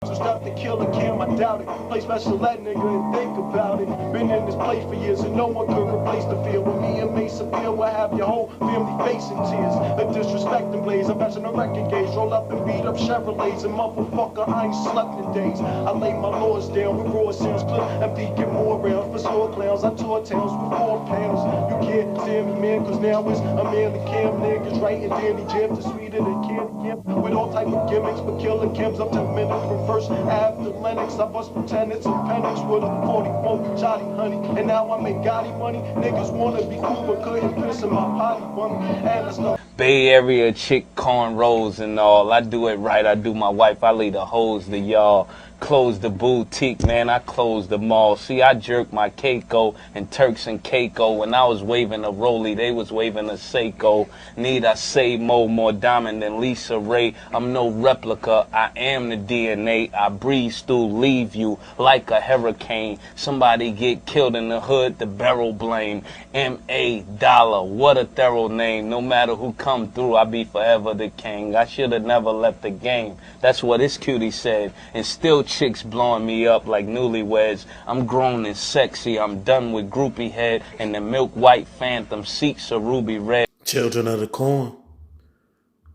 So stop the killer cam, I doubt it. Play special ed, nigga, and think about it. Been in this place for years, and no one could replace the feel. With me and Mase feel, we'll have your whole family facing tears. The disrespect and blaze, I'm passing a wrecking gauge. Roll up and beat up Chevrolets, and motherfucker, I ain't slept in days. I lay my laws down with raw sounds, clip empty, get more rounds. For store clowns, I tore towns with 4 pounds. You can't stand me, man, cause now it's a man the cam niggas writing dandy jams, the sweeter than candy camp. With all type of gimmicks, but killer cams up 10 minutes from first after Lennox. I bust lieutenants and pennies with a 44 Johnny honey. And now I make Gotti money. Niggas wanna be cool but couldn't piss in my potty bunny. And I start Bay Area chick cornrows and all. I do it right. I do my wife. I leave the hoes to y'all. Close the boutique, man. I close the mall. See, I jerk my Keiko and Turks and Caicos. When I was waving a Rollie, they was waving a Seiko. Need I say more diamond than Lisa Ray? I'm no replica. I am the DNA. I breeze through, leave you like a hurricane. Somebody get killed in the hood, the barrel blame. M.A. Dollar, what a thorough name. No matter who come through, I be forever the king. I should have never left the game. That's what this cutie said. And still chicks blowing me up like newlyweds. I'm grown and sexy. I'm done with groupie head and the milk white phantom seats are ruby red. Children of the Corn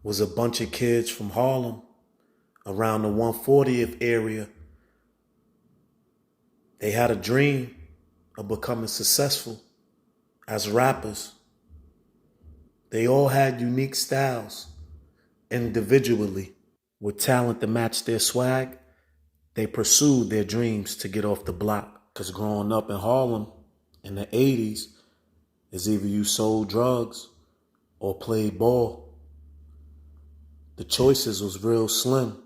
was a bunch of kids from Harlem around the 140th area. They had a dream of becoming successful as rappers. They all had unique styles individually. With talent to match their swag, they pursued their dreams to get off the block. Because growing up in Harlem in the 80s is either you sold drugs or played ball. The choices was real slim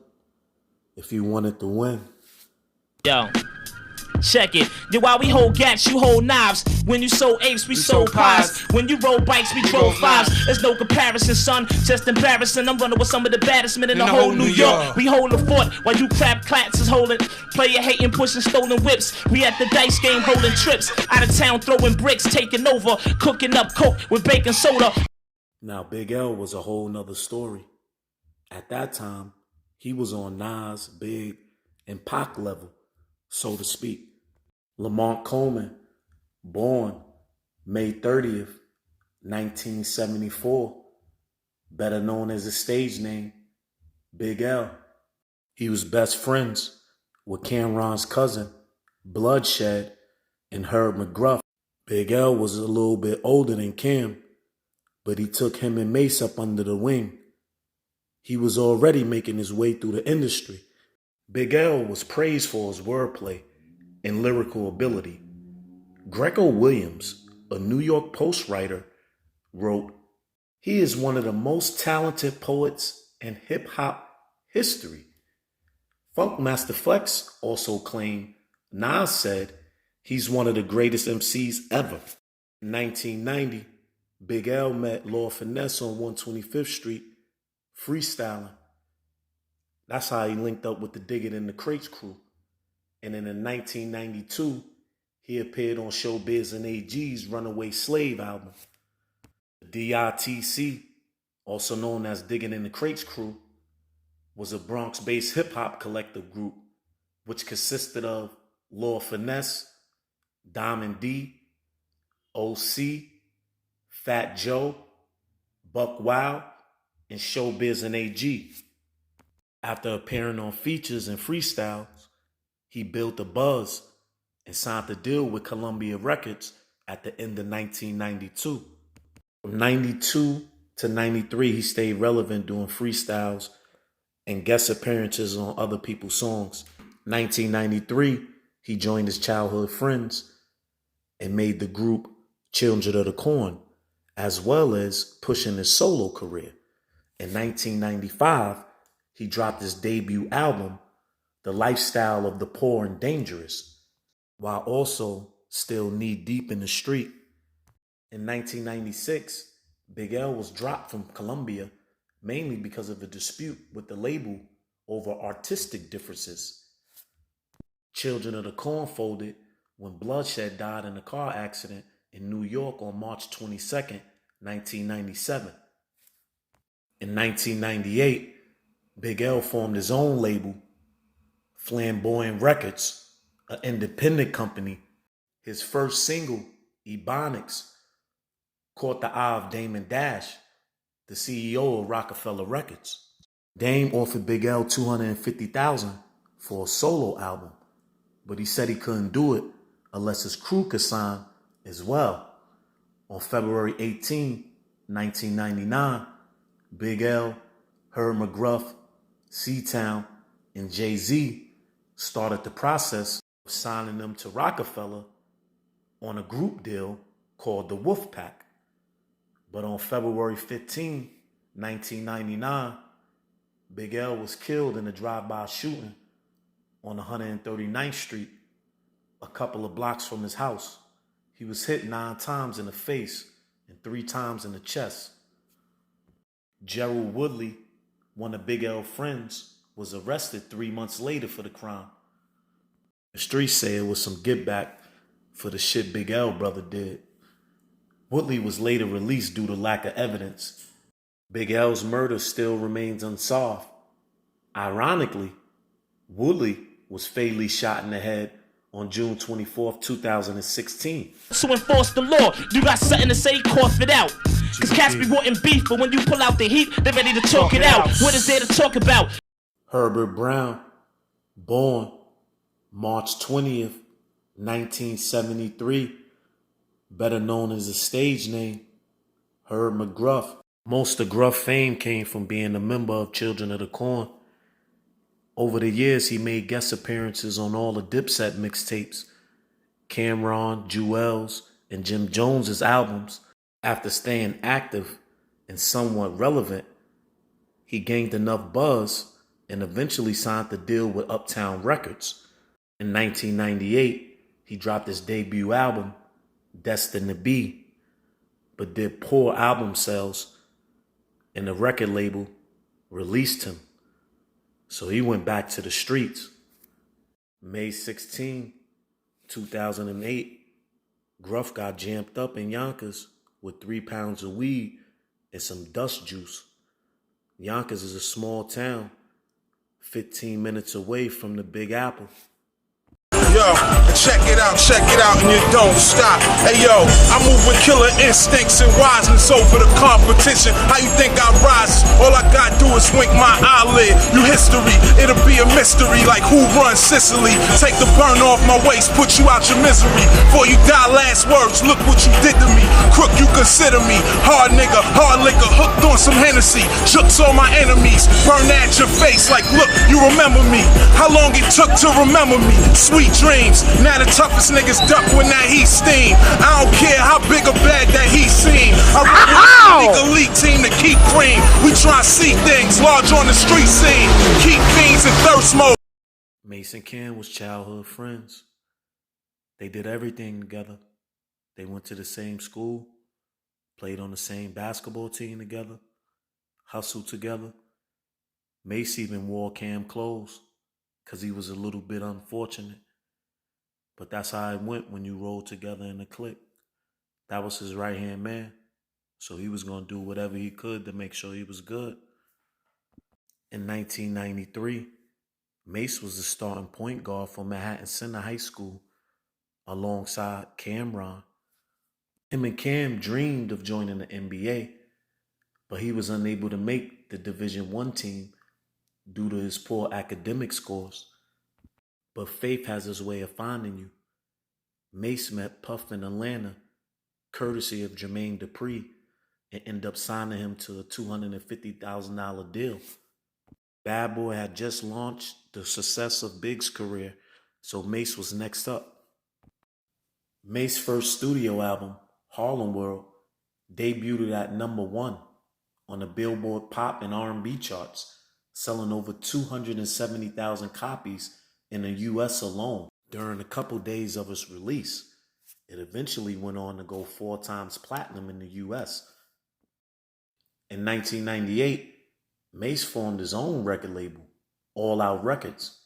if you wanted to win. Yo, check it. Then while we hold gats, you hold knives. When you sold apes, we sold pies. When you roll bikes, we drove fives. There's no comparison, son. Just embarrassing. I'm running with some of the baddest men in the whole New York. We hold the fort while you clap clats is holding. Player hating, pushing stolen whips. We at the dice game holding trips. Out of town throwing bricks, taking over. Cooking up coke with baking soda. Now, Big L was a whole nother story. At that time, he was on Nas, Big, and Pac level, so to speak. Lamont Coleman, born May 30th, 1974, better known as his stage name, Big L. He was best friends with Cameron's cousin, Bloodshed, and Herb McGruff. Big L was a little bit older than Cam, but he took him and Mase up under the wing. He was already making his way through the industry. Big L was praised for his wordplay and lyrical ability. Greco Williams, a New York Post writer, wrote, "He is one of the most talented poets in hip-hop history." Funkmaster Flex also claimed Nas said he's one of the greatest MCs ever. In 1990, Big L met Lord Finesse on 125th Street, freestyling. That's how he linked up with the Dig It in the Crates crew. And then in 1992, he appeared on Showbiz and AG's Runaway Slave album. The DITC, also known as Diggin' in the Crates crew, was a Bronx-based hip-hop collective group which consisted of Lord Finesse, Diamond D, OC, Fat Joe, Buck Wild, and Showbiz and AG. After appearing on features and freestyles, he built a buzz and signed a deal with Columbia Records at the end of 1992. From 92 to 93, he stayed relevant doing freestyles and guest appearances on other people's songs. 1993, he joined his childhood friends and made the group Children of the Corn, as well as pushing his solo career. In 1995, he dropped his debut album, The Lifestyle of the Poor and Dangerous, while also still knee-deep in the street. In 1996, Big L was dropped from Columbia mainly because of a dispute with the label over artistic differences. Children of the Corn folded when Bloodshed died in a car accident in New York on March 22nd, 1997. In 1998, Big L formed his own label, Flamboyant Records, an independent company. His first single, Ebonics, caught the eye of Damon Dash, the CEO of Rockefeller Records. Dame offered Big L $250,000 for a solo album, but he said he couldn't do it unless his crew could sign as well. On February 18, 1999, Big L, Herb McGruff, C-Town, and Jay-Z started the process of signing them to Rockefeller on a group deal called the Wolf Pack. But on February 15, 1999, Big L was killed in a drive-by shooting on 139th Street, a couple of blocks from his house. He was hit 9 times in the face and 3 times in the chest. Gerald Woodley, one of Big L's friends, was arrested 3 months later for the crime. The streets say it was some get back for the shit Big L brother did. Woodley was later released due to lack of evidence. Big L's murder still remains unsolved. Ironically, Woodley was fatally shot in the head on June 24, 2016. To enforce the law, you got something to say, cough it out. Cause cats be wanting beef, but when you pull out the heat, they're ready to talk it out. What is there to talk about? Herbert Brown, born March 20th, 1973, better known as a stage name, Herb McGruff. Most of Gruff fame came from being a member of Children of the Corn. Over the years, he made guest appearances on all the Dipset mixtapes, Cameron, Jewel's, and Jim Jones's albums. After staying active and somewhat relevant, he gained enough buzz and eventually signed the deal with Uptown Records. In 1998, he dropped his debut album, Destined to Be, but did poor album sales, and the record label released him. So he went back to the streets. May 16, 2008, Gruff got jammed up in Yonkers with 3 pounds of weed and some dust juice. Yonkers is a small town, 15 minutes away from the Big Apple. Yo, check it out, and you don't stop. Hey yo, I move with killer instincts and wiseness over the competition. How you think I rise? All I gotta do is wink my eyelid. You history, it'll be a mystery like who runs Sicily. Take the burn off my waist, put you out your misery. Before you die, last words, look what you did to me. Crook, you consider me. Hard nigga, hard liquor, hooked on some Hennessy. Jooks all my enemies, burn at your face like look, you remember me. How long it took to remember me? Sweet dreams. Now the toughest niggas duck when that heat steam. I don't care how big a bag that he seen. I run with the elite team to keep cream. We try to see things large on the street scene. Keep fiends in thirst mode. Mase and Cam was childhood friends. They did everything together. They went to the same school, played on the same basketball team together, hustled together. Mase even wore Cam clothes because he was a little bit unfortunate. But that's how it went when you rolled together in a clique. That was his right-hand man. So he was going to do whatever he could to make sure he was good. In 1993, Mase was the starting point guard for Manhattan Center High School alongside Cameron. Him and Cam dreamed of joining the NBA, but he was unable to make the Division I team due to his poor academic scores. But faith has its way of finding you. Mase met Puff in Atlanta, courtesy of Jermaine Dupri, and ended up signing him to a $250,000 deal. Bad Boy had just launched the success of Big's career, so Mase was next up. Mase's first studio album, Harlem World, debuted at #1 on the Billboard Pop and R&B charts, selling over 270,000 copies in the U.S. alone. During a couple days of its release, it eventually went on to go 4 times platinum in the U.S. In 1998, Mase formed his own record label, All Out Records.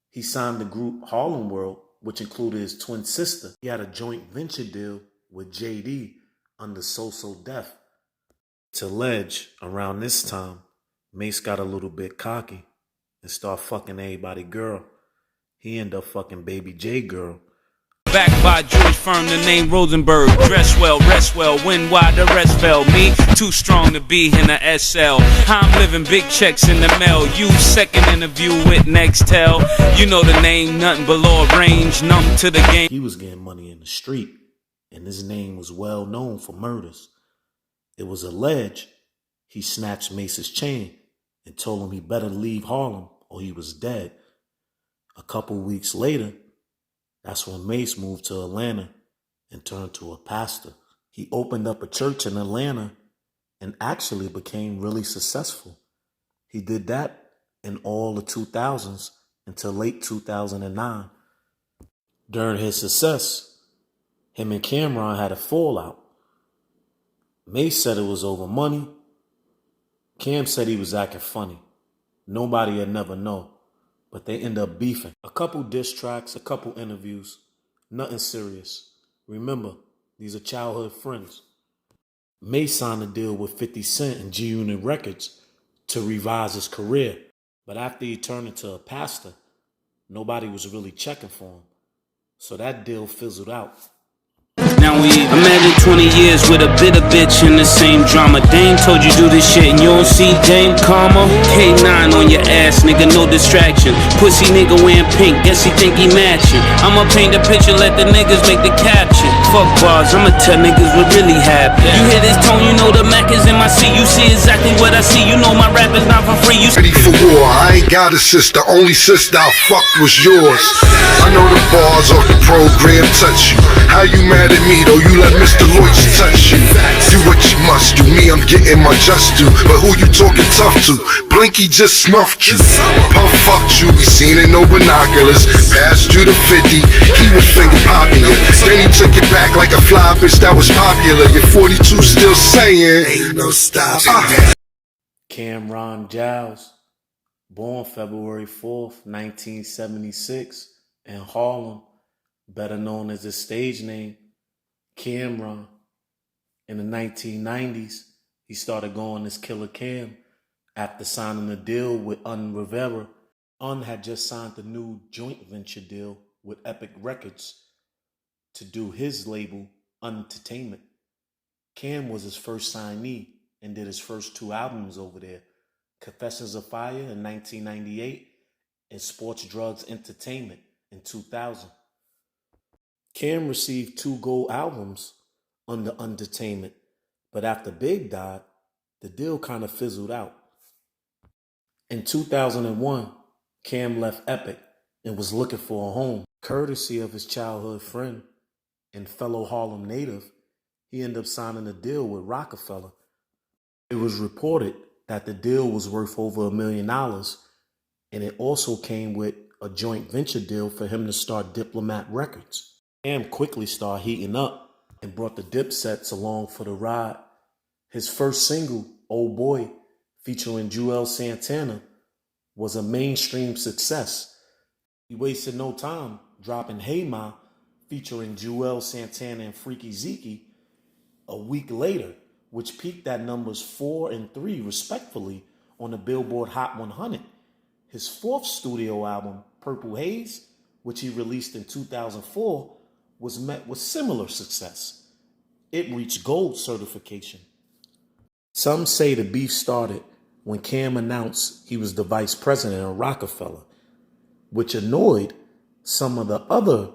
He signed the group Harlem World, which included his twin sister. He had a joint venture deal with JD under So Def. To Ledge, around this time, Mase got a little bit cocky and started fucking everybody girl. He ended up fucking Baby J girl. Backed by a Jewish firm, the name Rosenberg. Dress well, rest well, win why the rest fell. Me, too strong to be in the SL. I'm living big checks in the mail. You second interview with Nextel. You know the name, nothing below range, numb to the game. He was getting money in the street, and his name was well known for murders. It was alleged he snatched Mase's chain and told him he better leave Harlem or he was dead. A couple weeks later, that's when Mase moved to Atlanta and turned to a pastor. He opened up a church in Atlanta and actually became really successful. He did that in all the 2000s until late 2009. During his success, him and Cameron had a fallout. Mase said it was over money. Cam said he was acting funny. Nobody had never know, but they end up beefing. A couple diss tracks, a couple interviews, nothing serious. Remember, these are childhood friends. Mase signed a deal with 50 Cent and G-Unit Records to revise his career, but after he turned into a pastor, nobody was really checking for him, so that deal fizzled out. Now I'm at it 20 years with a bitter bitch in the same drama. Dame told you do this shit and you don't see Dame Karma. K9 on your ass, nigga, no distraction. Pussy nigga wearing pink, guess he think he matching. I'ma paint the picture, let the niggas make the caption. Fuck bars, I'ma tell niggas what really happened. You hear this tone, you know the Mac is in my seat. You see exactly what I see, you know my rap is not for free. You ready for war, I ain't got a sister, only sister I fucked was yours. I know the bars off the program touch you. How you mad at me though, you let Mr. Lloyd touch you. Do what you must do, me I'm getting my just due. But who you talking tough to? Blinky just snuffed you. Puff fucked you, we seen it no binoculars. Passed you the 50, he was finger popping you. Then he took it back like a fly bitch that was popular. Your 42 still saying, ain't no stopping. Cameron Giles, born February 4th, 1976 in Harlem, better known as his stage name, Cameron. In the 1990s, he started going as Killer Cam after signing a deal with Rivera. Had just signed a new joint venture deal with Epic Records to do his label, Entertainment. Cam was his first signee and did his first 2 albums over there, Confessions of Fire in 1998 and Sports Drugs Entertainment in 2000. Cam received 2 gold albums under Entertainment, but after Big died, the deal kind of fizzled out. In 2001, Cam left Epic and was looking for a home. Courtesy of his childhood friend and fellow Harlem native, he ended up signing a deal with Rockefeller. It was reported that the deal was worth over $1 million, and it also came with a joint venture deal for him to start Diplomat Records. Cam quickly started heating up and brought the Dipsets along for the ride. His first single, Oh Boy, featuring Juelz Santana, was a mainstream success. He wasted no time dropping Hey Ma, featuring Juelz Santana and Freaky Zeke, a week later, which peaked at numbers 4 and 3 respectively on the Billboard Hot 100. His 4th studio album, Purple Haze, which he released in 2004, was met with similar success. It reached gold certification. Some say the beef started when Cam announced he was the vice president of Rockefeller, which annoyed some of the other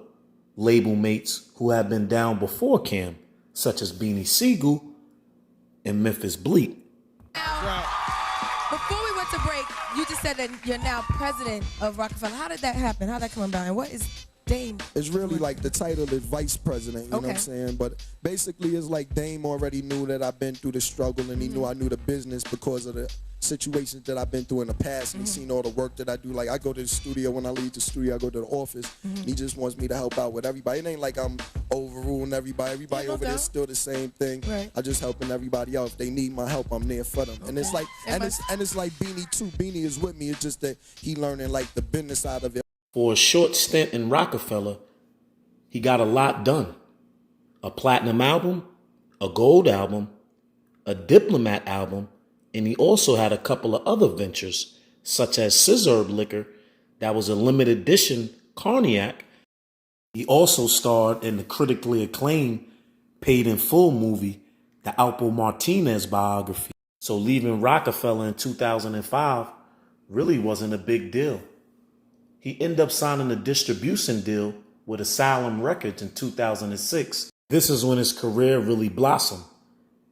label mates who had been down before Cam, such as Beanie Siegel and Memphis Bleak. Before we went to break, you just said that you're now president of Rockefeller. How did that happen? How did that come about? And what is Dame? It's really like the title is vice president, you know what I'm saying? But basically it's like Dame already knew that I've been through the struggle, and he knew I knew the business because of the situations that I've been through in the past, and he's seen all the work that I do. Like I go to the studio, when I leave the studio, I go to the office. He just wants me to help out with everybody. It ain't like I'm overruling everybody. Everybody over there is still the same thing. I just helping everybody out. If they need my help, I'm there for them. And it's like, and it's like Beanie too. Beanie is with me. It's just that he learning like the business side of it. For a short stint in Rockefeller, he got a lot done. A platinum album, a gold album, a Diplomat album, and he also had a couple of other ventures, such as Scissor Liquor, that was a limited edition Cognac. He also starred in the critically acclaimed Paid in Full movie, the Alpo Martinez biography. So leaving Rockefeller in 2005 really wasn't a big deal. He ended up signing a distribution deal with Asylum Records in 2006. This is when his career really blossomed.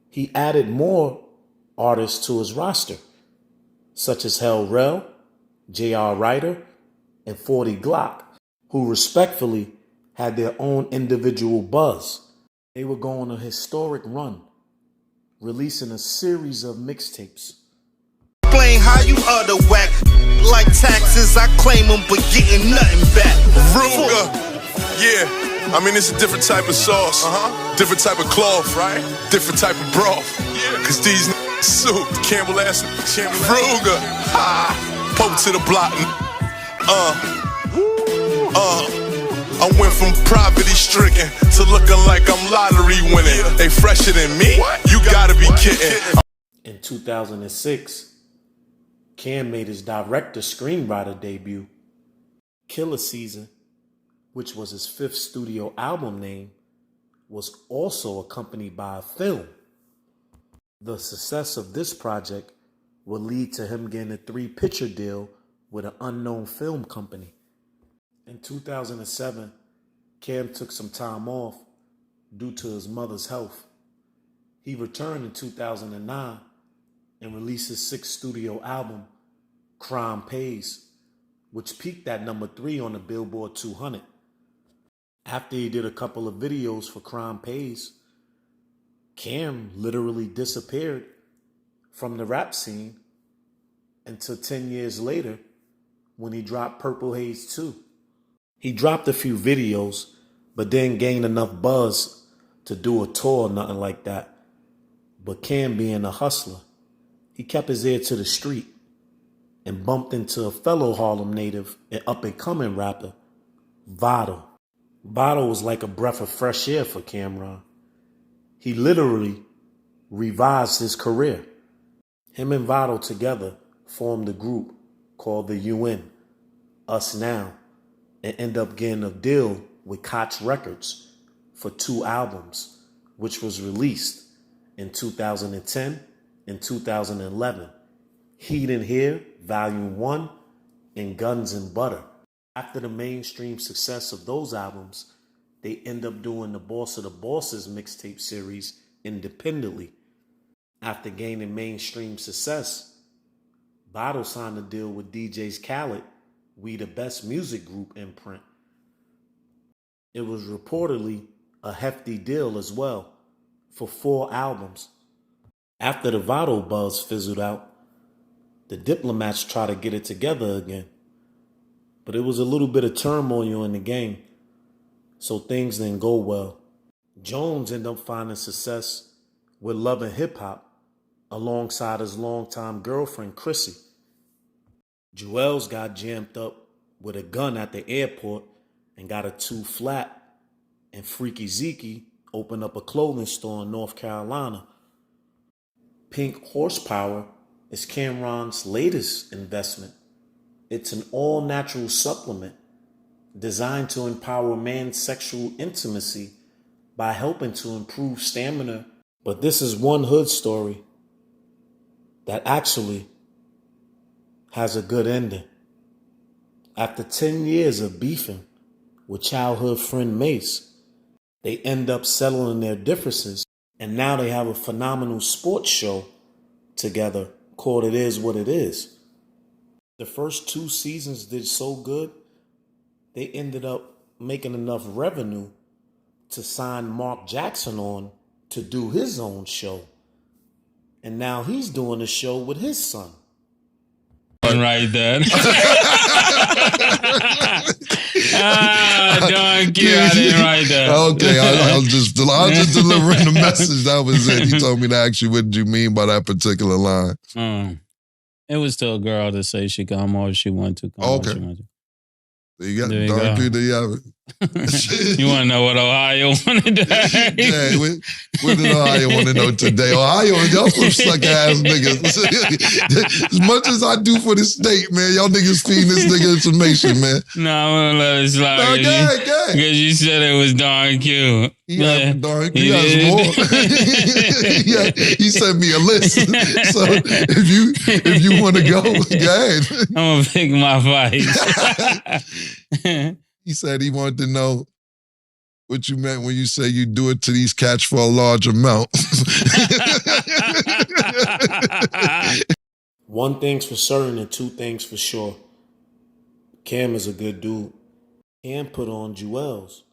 He added more artists to his roster, such as Hell Rell, J.R. Ryder, and 40 Glock, who respectfully had their own individual buzz. They were going on a historic run, releasing a series of mixtapes. Explain how you utter whack like taxes. I claim them, but getting nothing back. Ruger, yeah. I mean, it's a different type of sauce, different type of cloth, right? Different type of broth. Yeah. Cause these suit Campbell ass Ruger, poke to the block. I went from poverty-stricken to looking like I'm lottery winning. They fresher than me? You gotta be kidding. In 2006, Cam made his director-screenwriter debut. Killer Season, which was his 5th studio album name, was also accompanied by a film. The success of this project would lead to him getting a 3-picture deal with an unknown film company. In 2007, Cam took some time off due to his mother's health. He returned in 2009 and released his 6th studio album, Crime Pays, which peaked at number 3 on the Billboard 200. After he did a couple of videos for Crime Pays, Cam literally disappeared from the rap scene until 10 years later when he dropped Purple Haze 2. He dropped a few videos, but didn't gain enough buzz to do a tour or nothing like that. But Cam, being a hustler, he kept his ear to the street and bumped into a fellow Harlem native and up-and-coming rapper, Vado. Vado was like a breath of fresh air for Cam'ron. He literally revised his career. Him and Vado together formed a group called the UN, Us Now, and end up getting a deal with Koch Records for 2 albums, which was released in 2010 and 2011. Heat and Hair, Volume 1, and Guns and Butter. After the mainstream success of those albums, they end up doing the Boss of the Bosses mixtape series independently. After gaining mainstream success, Vado signed a deal with DJs Khaled, We the Best Music Group imprint. It was reportedly a hefty deal as well for 4 albums. After the Vado buzz fizzled out, the Diplomats tried to get it together again. But it was a little bit of turmoil in the game, so things didn't go well. Jones ended up finding success with Love and Hip Hop alongside his longtime girlfriend, Chrissy. Juelz got jammed up with a gun at the airport and got a 2 flat, and Freaky Zeke opened up a clothing store in North Carolina. Pink Horsepower is Cam'ron's latest investment. It's an all-natural supplement designed to empower man's sexual intimacy by helping to improve stamina. But this is one hood story that actually has a good ending. After 10 years of beefing with childhood friend Mase, they end up settling their differences, and now they have a phenomenal sports show together called It Is What It Is. The first 2 seasons did so good, they ended up making enough revenue to sign Mark Jackson on to do his own show. And now he's doing a show with his son. Right then. Don't get out of right there. Okay, I was just delivering the message. That was it. He told me to ask you, what did you mean by that particular line? It was to a girl to say she come or she want to come. Okay. She want to. There you go. There you have it. You want to know what Ohio wanted to ask? Yeah, what did Ohio want to know today? Ohio, y'all some suck ass niggas. As much as I do for the state, man, y'all niggas feeding this nigga information, man. No, I'm gonna let it slide. No, Because you said it was darn cute. He has more. He sent me a list. So if you want to go ahead. I'm gonna pick my fights. He said he wanted to know what you meant when you say you do it to these cats for a large amount. One thing's for certain and two things for sure. Cam is a good dude. Cam put on Jewels.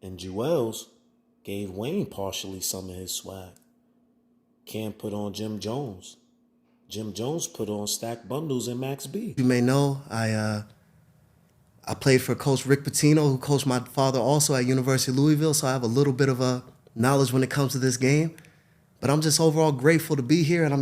And Jewels gave Wayne partially some of his swag. Cam put on Jim Jones. Jim Jones put on Stack Bundles and Max B. You may know, I played for Coach Rick Pitino, who coached my father also at University of Louisville, so I have a little bit of a knowledge when it comes to this game. But I'm just overall grateful to be here, and I'm